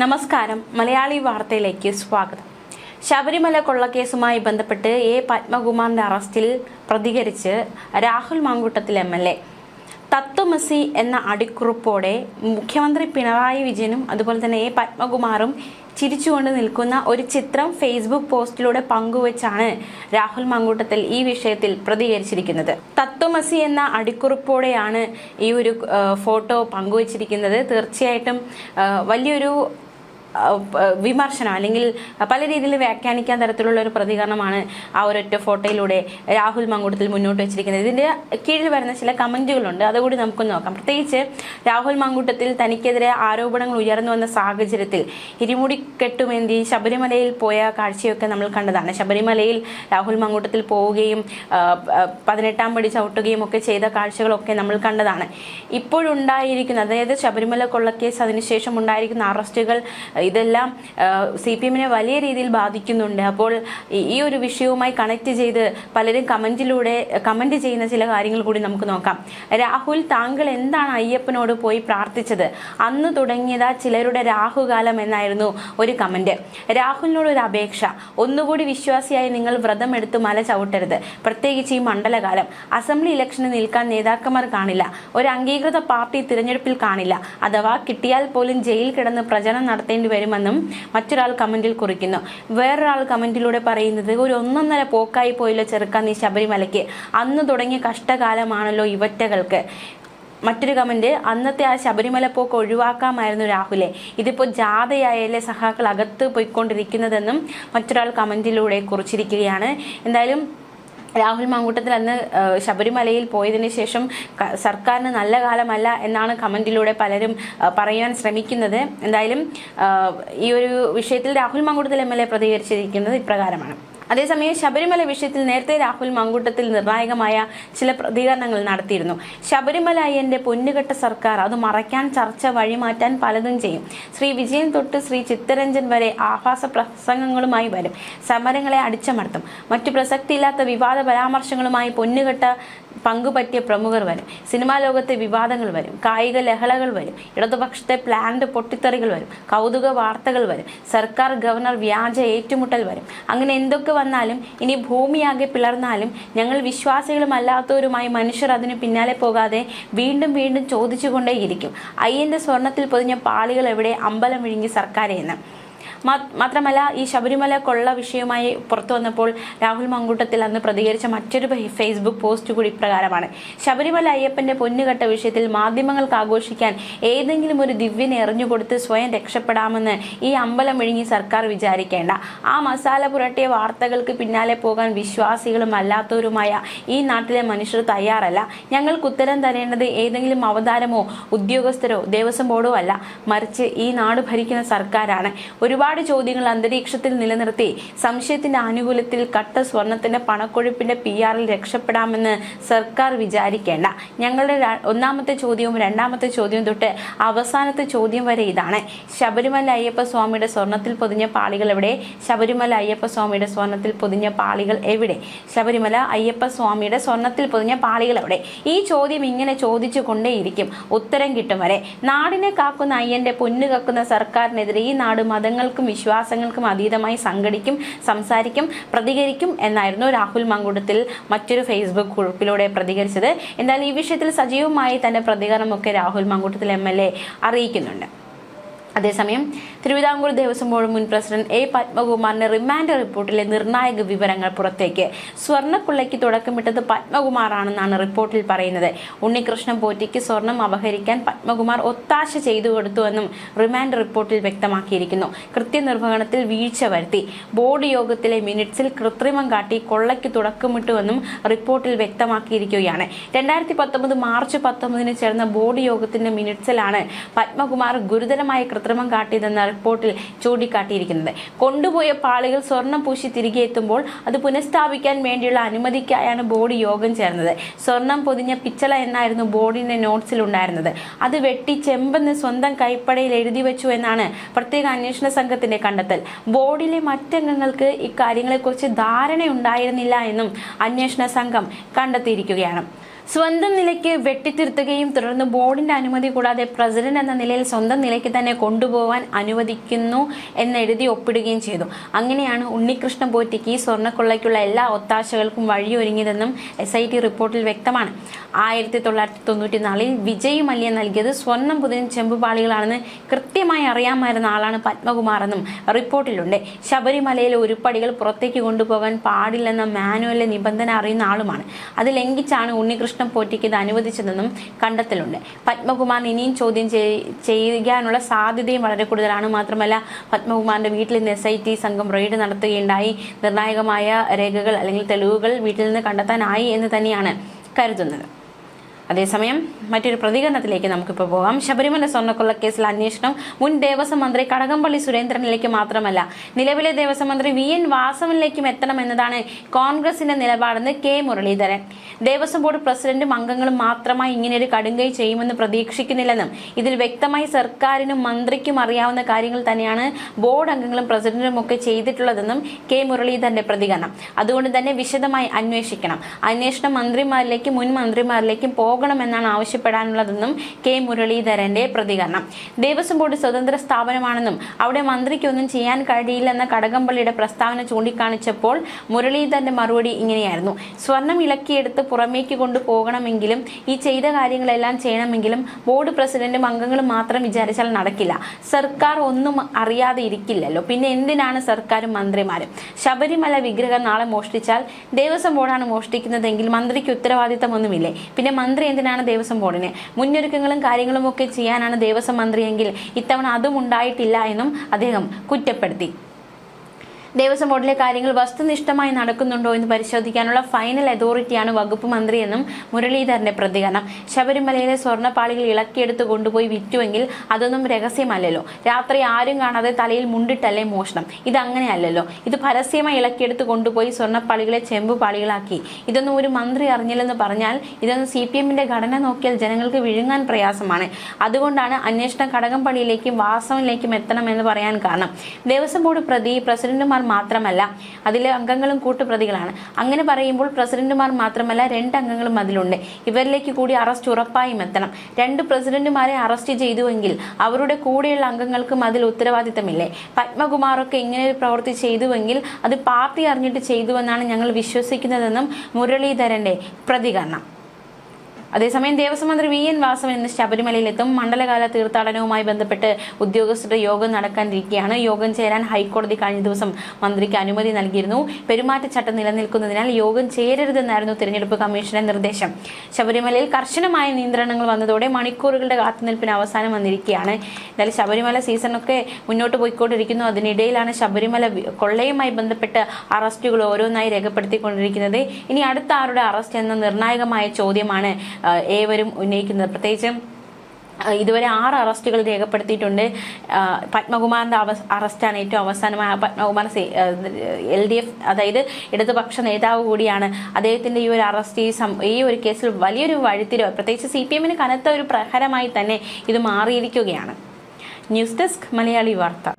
നമസ്കാരം. മലയാളി വാർത്തയിലേക്ക് സ്വാഗതം. ശബരിമല കൊള്ളക്കേസുമായി ബന്ധപ്പെട്ട് പത്മകുമാറിന്റെ അറസ്റ്റിൽ പ്രതികരിച്ച് രാഹുൽ മാങ്കൂട്ടത്തിൽ MLA തത്വമസി എന്ന അടിക്കുറിപ്പോടെ മുഖ്യമന്ത്രി പിണറായി വിജയനും അതുപോലെ തന്നെ പത്മകുമാറും ചിരിച്ചുകൊണ്ട് നിൽക്കുന്ന ഒരു ചിത്രം ഫേസ്ബുക്ക് പോസ്റ്റിലൂടെ പങ്കുവച്ചാണ് രാഹുൽ മാങ്കൂട്ടത്തിൽ ഈ വിഷയത്തിൽ പ്രതികരിച്ചിരിക്കുന്നത്. തത്വമസി എന്ന അടിക്കുറിപ്പോടെയാണ് ഈ ഒരു ഫോട്ടോ പങ്കുവച്ചിരിക്കുന്നത്. തീർച്ചയായിട്ടും വലിയൊരു വിമർശനം അല്ലെങ്കിൽ പല രീതിയിൽ വ്യാഖ്യാനിക്കാൻ തരത്തിലുള്ള ഒരു പ്രതികരണമാണ് ആ ഒരൊറ്റ ഫോട്ടോയിലൂടെ രാഹുൽ മാങ്കൂട്ടത്തിൽ മുന്നോട്ട് വെച്ചിരിക്കുന്നത്. ഇതിന്റെ കീഴിൽ വരുന്ന ചില കമന്റുകളുണ്ട്, അതുകൂടി നമുക്ക് നോക്കാം. പ്രത്യേകിച്ച് രാഹുൽ മാങ്കൂട്ടത്തിൽ തനിക്കെതിരെ ആരോപണങ്ങൾ ഉയർന്നു വന്ന സാഹചര്യത്തിൽ ഇരുമുടി കെട്ടുമേന്തി ശബരിമലയിൽ പോയ കാഴ്ചയൊക്കെ നമ്മൾ കണ്ടതാണ്. ശബരിമലയിൽ രാഹുൽ മാങ്കൂട്ടത്തിൽ പോവുകയും 18ാം പടി ചവിട്ടുകയും ഒക്കെ ചെയ്ത കാഴ്ചകളൊക്കെ നമ്മൾ കണ്ടതാണ്. ഇപ്പോഴുണ്ടായിരിക്കുന്ന, അതായത് ശബരിമല കൊള്ളക്കേസ്, അതിനുശേഷം ഉണ്ടായിരിക്കുന്ന അറസ്റ്റുകൾ, ഇതെല്ലാം CPM-നെ വലിയ രീതിയിൽ ബാധിക്കുന്നുണ്ട്. അപ്പോൾ ഈ ഒരു വിഷയവുമായി കണക്ട് ചെയ്ത് പലരും കമന്റ് ചെയ്യുന്ന ചില കാര്യങ്ങൾ കൂടി നമുക്ക് നോക്കാം. രാഹുൽ, താങ്കൾ എന്താണ് അയ്യപ്പനോട് പോയി പ്രാർത്ഥിച്ചത്? അന്ന് തുടങ്ങിയതാ ചിലരുടെ രാഹുകാലം എന്നായിരുന്നു ഒരു കമന്റ്. രാഹുലിനോട് ഒരു അപേക്ഷ, ഒന്നുകൂടി വിശ്വാസിയായി നിങ്ങൾ വ്രതം എടുത്ത് മല ചവിട്ടരുത്, പ്രത്യേകിച്ച് ഈ മണ്ഡലകാലം. അസംബ്ലി ഇലക്ഷന് നിൽക്കാൻ നേതാക്കന്മാർ കാണില്ല, ഒരു അംഗീകൃത പാർട്ടി തിരഞ്ഞെടുപ്പിൽ കാണില്ല, അഥവാ കിട്ടിയാൽ പോലും ജയിൽ കിടന്ന് പ്രചരണം നടത്തേണ്ടി വരുമെന്നും മറ്റൊരാൾ കമന്റിൽ കുറിക്കുന്നു. വേറൊരാൾ കമന്റിലൂടെ പറയുന്നത്, ഒരു 1.5 പോക്കായി പോയല്ലോ ചെറുക്കാൻ നീ ശബരിമലയ്ക്ക്, അന്ന് തുടങ്ങിയ കഷ്ടകാലമാണല്ലോ ഇവറ്റകൾക്ക്. മറ്റൊരു കമന്റ്, അന്നത്തെ ആ ശബരിമല പോക്ക് ഒഴിവാക്കാമായിരുന്നു രാഹുലെ, ഇതിപ്പോൾ ജാഥയായല്ലേ സഹാക്കൾ അകത്ത് പോയിക്കൊണ്ടിരിക്കുന്നതെന്നും മറ്റൊരാൾ കമന്റിലൂടെ കുറിച്ചിരിക്കുകയാണ്. എന്തായാലും രാഹുൽ മാങ്കൂട്ടത്തിൽ അന്ന് ശബരിമലയിൽ പോയതിനു ശേഷം സർക്കാരിന് നല്ല കാലമല്ല എന്നാണ് കമന്റിലൂടെ പലരും പറയാൻ ശ്രമിക്കുന്നത്. എന്തായാലും ഈ ഒരു വിഷയത്തിൽ രാഹുൽ മാങ്കൂട്ടത്തിൽ MLA പ്രതികരിച്ചിരിക്കുന്നത് ഇപ്രകാരമാണ്. അതേസമയം ശബരിമല വിഷയത്തിൽ നേരത്തെ രാഹുൽ മാങ്കൂട്ടത്തിൽ നിർണായകമായ ചില പ്രതികരണങ്ങൾ നടത്തിയിരുന്നു. ശബരിമല അയ്യന്റെ പൊന്നുകെട്ട സർക്കാർ അത് മറയ്ക്കാൻ, ചർച്ച വഴിമാറ്റാൻ പലതും ചെയ്യും. ശ്രീ വിജയൻ തൊട്ട് ശ്രീ ചിത്തരഞ്ജൻ വരെ ആഭാസ പ്രസംഗങ്ങളുമായി വരും, സമരങ്ങളെ അടിച്ചമർത്തും, മറ്റു പ്രസക്തിയില്ലാത്ത വിവാദ പരാമർശങ്ങളുമായി പൊന്നുകെട്ട പങ്കുപറ്റിയ പ്രമുഖർ വരും, സിനിമാ ലോകത്തെ വിവാദങ്ങൾ വരും, കായിക ലഹളകൾ വരും, ഇടതുപക്ഷത്തെ പ്ലാൻഡ് പൊട്ടിത്തെറികൾ വരും, കൗതുക വാർത്തകൾ വരും, സർക്കാർ ഗവർണർ വ്യാജ ഏറ്റുമുട്ടൽ വരും. അങ്ങനെ എന്തൊക്കെ വന്നാലും, ഇനി ഭൂമിയാകെ പിളർന്നാലും, ഞങ്ങൾ വിശ്വാസികളും അല്ലാത്തവരുമായി മനുഷ്യർ അതിന് പിന്നാലെ പോകാതെ വീണ്ടും വീണ്ടും ചോദിച്ചുകൊണ്ടേയിരിക്കും, അയ്യന്റെ സ്വർണത്തിൽ പൊതിഞ്ഞ പാളികൾ എവിടെ, അമ്പലം വിഴുങ്ങി സർക്കാരെന്ന്. മാത്രമല്ല, ഈ ശബരിമല കൊള്ള വിഷയവുമായി പുറത്തു വന്നപ്പോൾ രാഹുൽ മാങ്കൂട്ടത്തിൽ അന്ന് പ്രതികരിച്ച മറ്റൊരു ഫേസ്ബുക്ക് പോസ്റ്റ് കൂടി ഇപ്രകാരമാണ്. ശബരിമല അയ്യപ്പന്റെ പൊന്നുകെട്ട വിഷയത്തിൽ മാധ്യമങ്ങൾക്ക് ആഘോഷിക്കാൻ ഏതെങ്കിലും ഒരു ദിവ്യനെ എറിഞ്ഞുകൊടുത്ത് സ്വയം രക്ഷപ്പെടാമെന്ന് ഈ അമ്പലം വിഴുങ്ങി സർക്കാർ വിചാരിക്കേണ്ട. ആ മസാല പുരട്ടിയ വാർത്തകൾക്ക് പിന്നാലെ പോകാൻ വിശ്വാസികളും അല്ലാത്തവരുമായ ഈ നാട്ടിലെ മനുഷ്യർ തയ്യാറല്ല. ഞങ്ങൾക്ക് ഉത്തരം തരേണ്ടത് ഏതെങ്കിലും അവതാരമോ ഉദ്യോഗസ്ഥരോ ദേവസ്വം ബോർഡോ അല്ല, മറിച്ച് ഈ നാട് ഭരിക്കുന്ന സർക്കാരാണ്. ഒരുപാട് ചോദ്യങ്ങൾ അന്തരീക്ഷത്തിൽ നിലനിർത്തി സംശയത്തിന്റെ ആനുകൂല്യത്തിൽ കട്ട സ്വർണത്തിന്റെ പണക്കൊഴുപ്പിന്റെ PR-ൽ രക്ഷപ്പെടാമെന്ന് സർക്കാർ വിചാരിക്കേണ്ട. ഞങ്ങളുടെ ഒന്നാമത്തെ ചോദ്യവും രണ്ടാമത്തെ ചോദ്യവും തൊട്ട് അവസാനത്തെ ചോദ്യം വരെ ഇതാണ്: ശബരിമല അയ്യപ്പ സ്വാമിയുടെ സ്വർണത്തിൽ പൊതിഞ്ഞ പാളികൾ എവിടെ? ശബരിമല അയ്യപ്പ സ്വാമിയുടെ സ്വർണത്തിൽ പൊതിഞ്ഞ പാളികൾ എവിടെ? ശബരിമല അയ്യപ്പ സ്വാമിയുടെ സ്വർണത്തിൽ പൊതിഞ്ഞ പാളികൾ എവിടെ? ഈ ചോദ്യം ഇങ്ങനെ ചോദിച്ചു കൊണ്ടേയിരിക്കും, ഉത്തരം കിട്ടും വരെ. നാടിനെ കാക്കുന്ന അയ്യന്റെ പൊന്നു കക്കുന്ന സർക്കാരിനെതിരെ ഈ നാട് മതങ്ങൾക്കും വിശ്വാസങ്ങൾക്കും അതീതമായി സംഘടിക്കും, സംസാരിക്കും, പ്രതികരിക്കും എന്നായിരുന്നു രാഹുൽ മാങ്കൂട്ടത്തിൽ മറ്റൊരു ഫേസ്ബുക്ക് കുറിപ്പിലൂടെ പ്രതികരിച്ചത്. എന്നാൽ ഈ വിഷയത്തിൽ സജീവമായി തന്റെ പ്രതികരണമൊക്കെ രാഹുൽ മാങ്കൂട്ടത്തിൽ MLA അറിയിക്കുന്നുണ്ട്. അതേസമയം തിരുവിതാംകൂർ ദേവസ്വം ബോർഡ് മുൻ പ്രസിഡന്റ് പത്മകുമാറിന്റെ റിമാൻഡ് റിപ്പോർട്ടിലെ നിർണായക വിവരങ്ങൾ പുറത്തേക്ക്. സ്വർണ്ണക്കൊള്ളയ്ക്ക് തുടക്കമിട്ടത് പത്മകുമാറാണെന്നാണ് റിപ്പോർട്ടിൽ പറയുന്നത്. ഉണ്ണികൃഷ്ണൻ പോറ്റിക്ക് സ്വർണം അപഹരിക്കാൻ പത്മകുമാർ ഒത്താശ ചെയ്തു കൊടുത്തുവെന്നും റിമാൻഡ് റിപ്പോർട്ടിൽ വ്യക്തമാക്കിയിരിക്കുന്നു. കൃത്യനിർവഹണത്തിൽ വീഴ്ച വരുത്തി, ബോർഡ് യോഗത്തിലെ മിനിറ്റ്സിൽ കൃത്രിമം കാട്ടി കൊള്ളയ്ക്ക് തുടക്കമിട്ടുവെന്നും റിപ്പോർട്ടിൽ വ്യക്തമാക്കിയിരിക്കുകയാണ്. 2019 മാർച്ച് 19 ചേർന്ന ബോർഡ് യോഗത്തിന്റെ മിനിറ്റ്സിലാണ് പത്മകുമാർ ഗുരുതരമായ കൃത്രിമം കാട്ടിയതെന്ന റിപ്പോർട്ടിൽ ചൂണ്ടിക്കാട്ടിയിരിക്കുന്നത്. കൊണ്ടുപോയ പാളികൾ സ്വർണം പൂശി തിരികെ എത്തുമ്പോൾ അത് പുനഃസ്ഥാപിക്കാൻ വേണ്ടിയുള്ള അനുമതിക്കായാണ് ബോർഡ് യോഗം ചേർന്നത്. സ്വർണം പൊതിഞ്ഞ പിച്ചള എന്നായിരുന്നു ബോർഡിന്റെ നോട്ട്സിൽ ഉണ്ടായിരുന്നത്. അത് വെട്ടി ചെമ്പെന്ന് സ്വന്തം കൈപ്പടയിൽ എഴുതി വെച്ചു എന്നാണ് പ്രത്യേക അന്വേഷണ സംഘത്തിന്റെ കണ്ടെത്തൽ. ബോർഡിലെ മറ്റംഗങ്ങൾക്ക് ഇക്കാര്യങ്ങളെക്കുറിച്ച് ധാരണയുണ്ടായിരുന്നില്ല എന്നും അന്വേഷണ സംഘം കണ്ടെത്തിയിരിക്കുകയാണ്. സ്വന്തം നിലയ്ക്ക് വെട്ടിത്തിരുത്തുകയും തുടർന്ന് ബോർഡിന്റെ അനുമതി കൂടാതെ പ്രസിഡന്റ് എന്ന നിലയിൽ സ്വന്തം നിലയ്ക്ക് തന്നെ കൊണ്ടുപോകാൻ അനുവദിക്കുന്നു എന്നെഴുതി ഒപ്പിടുകയും ചെയ്തു. അങ്ങനെയാണ് ഉണ്ണികൃഷ്ണൻ പോറ്റിക്ക് ഈ സ്വർണ്ണക്കൊള്ളയ്ക്കുള്ള എല്ലാ ഒത്താശകൾക്കും വഴിയൊരുങ്ങിയതെന്നും SIT റിപ്പോർട്ടിൽ വ്യക്തമാണ്. 1994 വിജയ് മല്യ നൽകിയത് സ്വർണം പുതിയ ചെമ്പുപാളികളാണെന്ന് കൃത്യമായി അറിയാമായിരുന്ന ആളാണ് പത്മകുമാർ എന്നും റിപ്പോർട്ടിലുണ്ട്. ശബരിമലയിലെ ഉരുപ്പടികൾ പുറത്തേക്ക് കൊണ്ടുപോകാൻ പാടില്ലെന്ന മാനുവലിലെ നിബന്ധന അറിയുന്ന ആളുമാണ്. അത് ലംഘിച്ചാണ് ഉണ്ണികൃഷ്ണൻ പോറ്റിക്ക് ഇത് അനുവദിച്ചതെന്നും കണ്ടെത്തലുണ്ട്. പത്മകുമാർ ഇനിയും ചോദ്യം ചെയ്യാനുള്ള സാധ്യതയും വളരെ കൂടുതലാണ്. മാത്രമല്ല, പത്മകുമാറിന്റെ വീട്ടിൽ നിന്ന് SIT സംഘം റെയ്ഡ് നടത്തുകയുണ്ടായി. നിർണായകമായ രേഖകൾ അല്ലെങ്കിൽ തെളിവുകൾ വീട്ടിൽ നിന്ന് കണ്ടെത്താനായി എന്ന് തന്നെയാണ് കരുതുന്നത്. അതേസമയം മറ്റൊരു പ്രതികരണത്തിലേക്ക് നമുക്കിപ്പോൾ പോകാം. ശബരിമല സ്വർണ്ണക്കൊള്ളക്കേസിൽ അന്വേഷണം മുൻ ദേവസ്വം മന്ത്രി കടകംപള്ളി സുരേന്ദ്രനിലേക്ക് മാത്രമല്ല, നിലവിലെ ദേവസ്വം മന്ത്രി VN വാസവനിലേക്കും എത്തണമെന്നതാണ് കോൺഗ്രസിന്റെ നിലപാടെന്ന് K മുരളീധരൻ. ദേവസ്വം ബോർഡ് പ്രസിഡന്റും അംഗങ്ങളും മാത്രമായി ഇങ്ങനെയൊരു കടുങ്കൈ ചെയ്യുമെന്ന് പ്രതീക്ഷിക്കുന്നില്ലെന്നും ഇതിൽ വ്യക്തമായി സർക്കാരിനും മന്ത്രിക്കും അറിയാവുന്ന കാര്യങ്ങൾ തന്നെയാണ് ബോർഡ് അംഗങ്ങളും പ്രസിഡന്റും ഒക്കെ ചെയ്തിട്ടുള്ളതെന്നും K മുരളീധരന്റെ പ്രതികരണം. അതുകൊണ്ട് തന്നെ വിശദമായി അന്വേഷിക്കണം. അന്വേഷണം മന്ത്രിമാരിലേക്കും മുൻ മന്ത്രിമാരിലേക്കും പോകണമെന്നാണ് ആവശ്യപ്പെടാനുള്ളതെന്നും K മുരളീധരന്റെ പ്രതികരണം. ദേവസ്വം ബോർഡ് സ്വതന്ത്ര സ്ഥാപനമാണെന്നും അവിടെ മന്ത്രിക്കൊന്നും ചെയ്യാൻ കഴിയില്ലെന്ന കടകംപള്ളിയുടെ പ്രസ്താവന ചൂണ്ടിക്കാണിച്ചപ്പോൾ മുരളീധരന്റെ മറുപടി ഇങ്ങനെയായിരുന്നു: സ്വർണം ഇളക്കിയെടുത്ത് പുറമേക്ക് കൊണ്ടുപോകണമെങ്കിലും ഈ ചെയ്ത കാര്യങ്ങളെല്ലാം ചെയ്യണമെങ്കിലും ബോർഡ് പ്രസിഡന്റും അംഗങ്ങളും മാത്രം വിചാരിച്ചാൽ നടക്കില്ല. സർക്കാർ ഒന്നും അറിയാതെ ഇരിക്കില്ലല്ലോ, പിന്നെ എന്തിനാണ് സർക്കാരും മന്ത്രിമാരും? ശബരിമല വിഗ്രഹം നാളെ മോഷ്ടിച്ചാൽ ദേവസ്വം ബോർഡാണ് മോഷ്ടിക്കുന്നതെങ്കിൽ മന്ത്രിക്ക് ഉത്തരവാദിത്തമൊന്നുമില്ലേ? പിന്നെ മന്ത്രി എന്തിനാണ് ദേവസ്വം ബോർഡിന്? മുന്നൊരുക്കങ്ങളും കാര്യങ്ങളും ഒക്കെ ചെയ്യാനാണ് ദേവസ്വം മന്ത്രിയെങ്കിൽ ഇത്തവണ അതും ഉണ്ടായിട്ടില്ല എന്നും അദ്ദേഹം കുറ്റപ്പെടുത്തി. ദേവസ്വം ബോർഡിലെ കാര്യങ്ങൾ വസ്തുനിഷ്ഠമായി നടക്കുന്നുണ്ടോ എന്ന് പരിശോധിക്കാനുള്ള ഫൈനൽ അതോറിറ്റിയാണ് വകുപ്പ് മന്ത്രിയെന്നും മുരളീധരന്റെ പ്രതികരണം. ശബരിമലയിലെ സ്വർണ്ണപ്പാളികൾ ഇളക്കിയെടുത്ത് കൊണ്ടുപോയി വിറ്റുവെങ്കിൽ അതൊന്നും രഹസ്യമല്ലല്ലോ. രാത്രി ആരും കാണാതെ തലയിൽ മുണ്ടിട്ടല്ലേ മോഷണം? ഇതങ്ങനെയല്ലല്ലോ. ഇത് പരസ്യമായി ഇളക്കിയെടുത്ത് കൊണ്ടുപോയി സ്വർണ്ണപ്പാളികളെ ചെമ്പുപാളികളാക്കി. ഇതൊന്നും ഒരു മന്ത്രി അറിഞ്ഞില്ലെന്ന് പറഞ്ഞാൽ ഇതൊന്നും CPMന്റെ ഘടന നോക്കിയാൽ ജനങ്ങൾക്ക് വിഴുങ്ങാൻ പ്രയാസമാണ്. അതുകൊണ്ടാണ് അന്വേഷണം കടകംപള്ളിയിലേക്കും വാസവനിലേക്കും എത്തണമെന്ന് പറയാൻ കാരണം. ദേവസ്വം ബോർഡ് പ്രസിഡന്റുമാർ മാത്രമല്ല, അതിലെ അംഗങ്ങളും കൂട്ടുപ്രതികളാണ്. അങ്ങനെ പറയുമ്പോൾ പ്രസിഡന്റുമാർ മാത്രമല്ല, 2 അംഗങ്ങളും അതിലുണ്ട്. ഇവരിലേക്ക് കൂടി അറസ്റ്റ് ഉറപ്പായും എത്തണം. 2 പ്രസിഡന്റുമാരെ അറസ്റ്റ് ചെയ്തുവെങ്കിൽ അവരുടെ കൂടെയുള്ള അംഗങ്ങൾക്കും അതിൽ ഉത്തരവാദിത്തമില്ലേ? പത്മകുമാറൊക്കെ ഇങ്ങനെ ഒരു പ്രവൃത്തി ചെയ്തുവെങ്കിൽ അത് പാർട്ടി അറിഞ്ഞിട്ട് ചെയ്തുവെന്നാണ് ഞങ്ങൾ വിശ്വസിക്കുന്നതെന്നും മുരളീധരന്റെ പ്രതികരണം. അതേസമയം ദേവസ്വം മന്ത്രി VN വാസവൻ ഇന്ന് ശബരിമലയിലെത്തും. മണ്ഡലകാല തീർത്ഥാടനവുമായി ബന്ധപ്പെട്ട് ഉദ്യോഗസ്ഥരുടെ യോഗം നടക്കാനിരിക്കുകയാണ്. യോഗം ചേരാൻ ഹൈക്കോടതി കഴിഞ്ഞ ദിവസം മന്ത്രിക്ക് അനുമതി നൽകിയിരുന്നു. പെരുമാറ്റച്ചട്ടം നിലനിൽക്കുന്നതിനാൽ യോഗം ചേരരുതെന്നായിരുന്നു തിരഞ്ഞെടുപ്പ് കമ്മീഷന്റെ നിർദ്ദേശം. ശബരിമലയിൽ കർശനമായ നിയന്ത്രണങ്ങൾ വന്നതോടെ മണിക്കൂറുകളുടെ കാത്തുനിൽപ്പിന് അവസാനം വന്നിരിക്കുകയാണ്. എന്തായാലും ശബരിമല സീസണൊക്കെ മുന്നോട്ട് പോയിക്കൊണ്ടിരിക്കുന്നു. അതിനിടയിലാണ് ശബരിമല കൊള്ളയുമായി ബന്ധപ്പെട്ട് അറസ്റ്റുകൾ ഓരോന്നായി രേഖപ്പെടുത്തിക്കൊണ്ടിരിക്കുന്നത്. ഇനി അടുത്ത ആരുടെ അറസ്റ്റ് എന്ന നിർണായകമായ ചോദ്യമാണ് ഏവരും ഉന്നയിക്കുന്നത്. പ്രത്യേകിച്ച് ഇതുവരെ 6 അറസ്റ്റുകൾ രേഖപ്പെടുത്തിയിട്ടുണ്ട്. പത്മകുമാറിന്റെ അറസ്റ്റാണ് ഏറ്റവും അവസാനമായ. പത്മകുമാർ LDF, അതായത് ഇടതുപക്ഷ നേതാവ് കൂടിയാണ്. അദ്ദേഹത്തിന്റെ ഈ ഒരു അറസ്റ്റ് ഈ ഒരു കേസിൽ വലിയൊരു വഴിത്തിരിവ്, പ്രത്യേകിച്ച് CPMന് കനത്ത ഒരു പ്രഹരമായി തന്നെ ഇത് മാറിയിരിക്കുകയാണ്. ന്യൂസ് ഡെസ്ക് മലയാളി വാർത്ത.